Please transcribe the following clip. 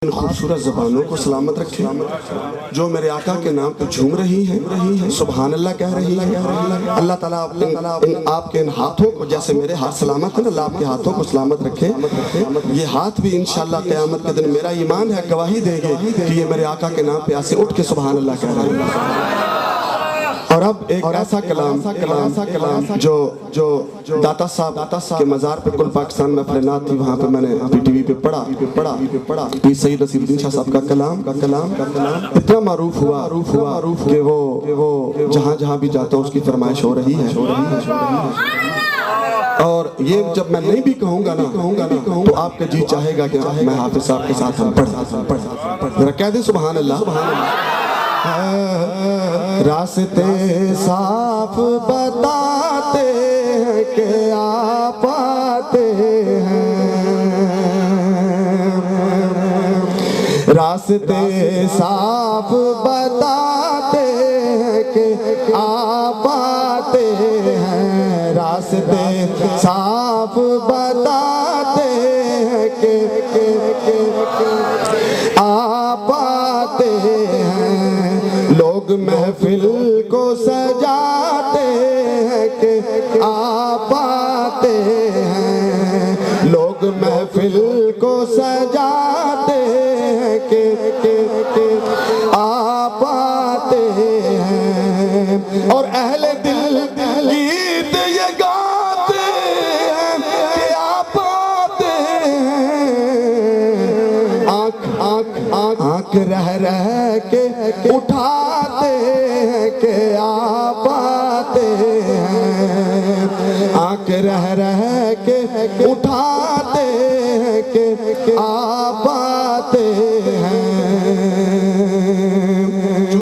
ان خوبصورت زبانوں کو سلامت رکھے جو میرے آقا کے نام پہ جھوم رہی ہیں، سبحان اللہ کہہ رہی ہیں۔ اللہ تعالیٰ آپ کے ان ہاتھوں کو، جیسے میرے ہاتھ سلامت ہیں، اللہ آپ کے ہاتھوں کو سلامت رکھے۔ یہ ہاتھ بھی انشاءاللہ قیامت کے دن، میرا ایمان ہے، گواہی دے گے کہ یہ میرے آقا کے نام پہ ایسے اٹھ کے سبحان اللہ کہہ رہے ہیں۔ اور اب ایک ایسا کلام جو داتا صاحب کے مزار پہ کل پاکستان میں اپنے تھی، وہاں پہ میں نے پی ٹی وی پہ پڑھا پیر سید نصیر الدین شاہ صاحب کا کلام اتنا معروف ہوا کہ وہ جہاں بھی جاتا ہوں اس کی فرمائش ہو رہی ہے۔ اور یہ جب میں نہیں بھی کہوں گا تو آپ کا جی چاہے گا کہ میں حافظ صاحب کے ساتھ ہم پڑھ ذرا کہہ دیں سبحان اللہ۔ راستے صاف بتاتے ہیں کہ آپ آتے ہیں، راستے صاف بتاتے ہیں کہ آپ آتے ہیں، راستے صاف بتاتے ہیں کہ آپ آتے ہیں۔ لوگ محفل کو سجاتے ہیں کہ آپ آتے ہیں، لوگ محفل کو سجاتے ہیں کہ آپ آتے ہیں، اور اہل دل گیت یہ گاتے ہیں کہ آپ آتے ہیں۔ آنکھ رہ کے اٹھاتے ہیں کہ آپ آتے ہیں، آنکھ رہ کے اٹھاتے ہیں کہ آپ آتے ہیں۔